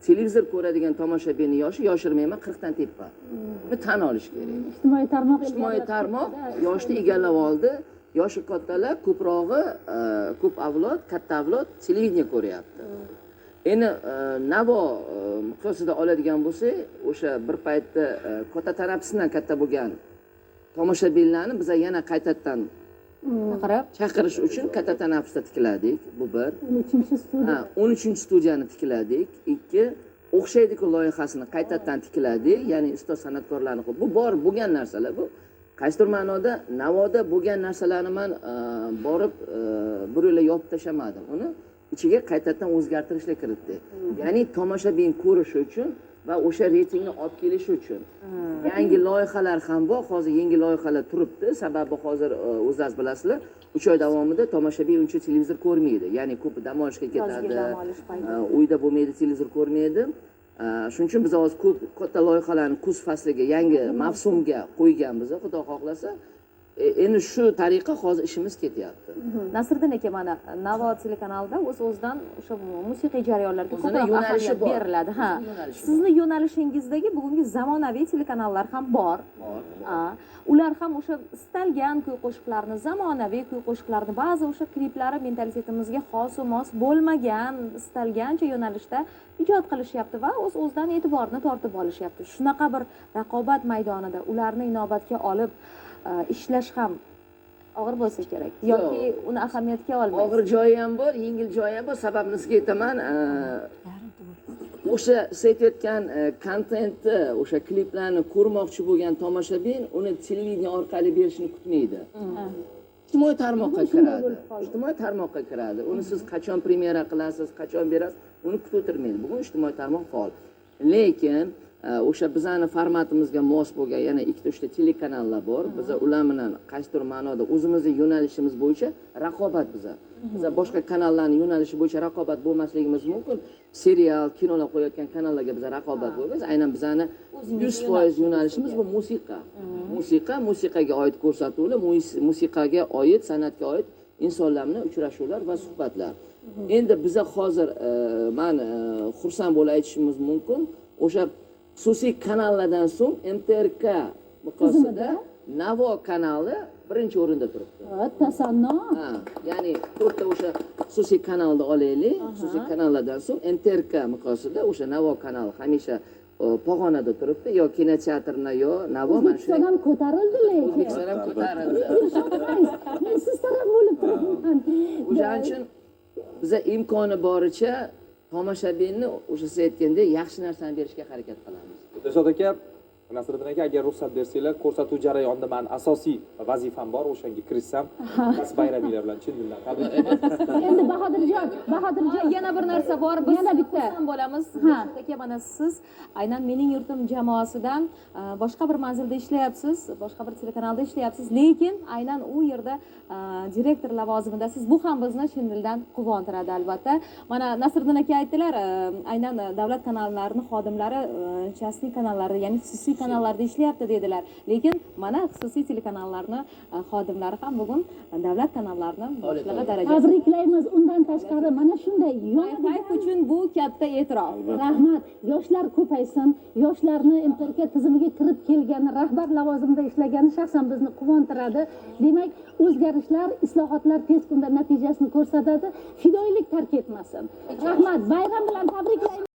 televizor ko'radigan tomoshabinning yoshi yoshirmayman 40 dan teppa. Buni tan olish kerak. Ijtimoiy tarmoq yoshni egallab oldi. Yoshi kattalar ko'prog'i ko'p avlod, katta avlod televideniya ko'ryapti. Endi Navo miqyosida oladigan bo'lsak, o'sha bir paytda katta tanaffusdan katta bo'lgan tomoshabinlarni biz yana qaytadan chaqirish uchun katta tanaffusda tikladik. Bu bir. 13-studiya. 13-studiyani tikladik. Ikki, o'xshaydi-ku loyihasini qaytadan tikladik. Ya'ni ustoz san'atkorlarni bu bor bo'lgan narsalar bu. Qaysidir ma'noda Navoda bo'lgan narsalarni men borib bir yo'la yopib tashamadim. Uni ichiga qaytadan o'zgartirishlar kiritdik. Ya'ni tomoshabin ko'rish uchun va o'sha reytingni olib kelish uchun. Yangi loyihalar ham bor, hozir yangi loyihalar turibdi. Sababi hozir o'zingiz bilasizlar, 3 oy davomida tomoshabin uncha televizor ko'rmaydi. Ya'ni ko'p dam olishga ketadi. Uyda bo'lmaydi, televizor ko'rmaydi. Shuning uchun biz hozir ko'p katta loyihalarni kuz fasliga, yangi mavsumga qo'yganmiz, xudo xohlasa. Endi shu tariqa hozir ishimiz ketyapti. Nasriddin aka, mana Navo telekanalida o'z-o'zidan o'sha musiqiy jarayonlarga ko'proq ahamiyat beriladi. Ha. Sizni yo'nalishingizdagi bugungi zamonaviy telekanallar ham bor. Ular ham o'sha istalgan kuy-qo'shiqlarni, zamonaviy kuy-qo'shiqlarni, ba'zi o'sha kliplari mentalitetimizga xos va mos bo'lmagan, istalgancha yo'nalishda ijod qilishyapti va o'z-o'zidan e'tiborni tortib olishyapti. Shunaqa bir raqobat maydonida ularni inobatga olib ishlash ham og'ir bo'lsa kerak yoki uni ahamiyatga olmaysiz? Og'ir joyi ham bor, yengil joyi ham bor. Sababini sizga aytaman. O'sha siz aytayotgan kontentni, o'sha kliplarni ko'rmoqchi bo'lgan tomoshabin uni televideniya orqali berishni kutmaydi. Ijtimoiy tarmoqqa kiradi. Ijtimoiy tarmoqqa kiradi. Uni siz qachon premyera qilasiz, qachon berasiz, uni kutib o'tirmaydi. Bugun ijtimoiy tarmoq faol. Lekin o'sha bizning formatimizga mos bo'lgan yana 2-3 ta telekanallar bor. Biz ular bilan qaysidir ma'noda o'zimizning yo'nalishimiz bo'yicha raqobat biza. Biz boshqa kanallarning yo'nalishi bo'yicha raqobat bo'lmasligimiz mumkin. Serial, kinolar qo'yayotgan kanallarga biz raqobat bo'lamiz. Aynan bizning 100% yo'nalishimiz bu musiqa. Musiqaga oid ko'rsatuvlar, musiqaga oid, san'atga oid insonlar bilan uchrashuvlar va suhbatlar. Endi biz hozir men xursand bo'lib aytishimiz mumkin, o'sha xususiy kanallardan so'ng MTRK miqyosida Navo kanali birinchi o'rinda turibdi. Tasanno. Ya'ni to'rtta o'sha xususiy kanalni olaylik. Xususiy kanallardan so'ng MTRK miqyosida o'sha Navo kanali hamisha pog'onada turibdi. Yo kinoteatrna, yo Navo mana shu. O'zbekiston ham ko'tarildi lekin. O'zbekiston ham ko'tarildi. Men siz taraf bo'lib turibman. O'shaning uchun biza imkoni boricha tomoshabinni o'sha siz aytgandek yaxshi narsani berishga harakat qilamiz. Dilshod aka, Nasriddin aka, agar ruxsat bersanglar, ko'rsatuv jarayonida men asosiy vazifam bor, o'shanga kirishsam, siz bayraminglar bilan chin dildan tabriklayman. Endi Bahodirjon, yana bir narsa bor. Biz yana bitta xursand bo'lamiz. Aka, mana siz aynan Mening yurtim jamoasidan boshqa bir manzilda ishlayapsiz, boshqa bir telekanalda ishlayapsiz, lekin aynan u yerda direktor lavozimidasiz. Bu ham bizni chin dildan quvontiradi albatta. Mana Nasriddin aka aytdilar, aynan davlat kanallarining xodimlari частный kanallarda, ya'ni xususiy kanallarda ishlayapti dedilar. Lekin mana xususiy telekanallarning xodimlari ham bugun davlat kanallarini boshlig'i darajasida. Tabriklaymiz. Undan tashqari mana shunday Wi-Fi uchun bu katta e'tirof. Rahmat. Yoshlar ko'paysin. Yoshlarni MTRK tizimiga kirib kelgani, rahbar lavozimida ishlagani shaxsan bizni quvontiradi. Demak, o'zgarishlar, islohotlar tez kunda natijasini ko'rsatadi. Fidoyilik tark etmasin. Rahmat. Bayram bilan tabriklaymiz.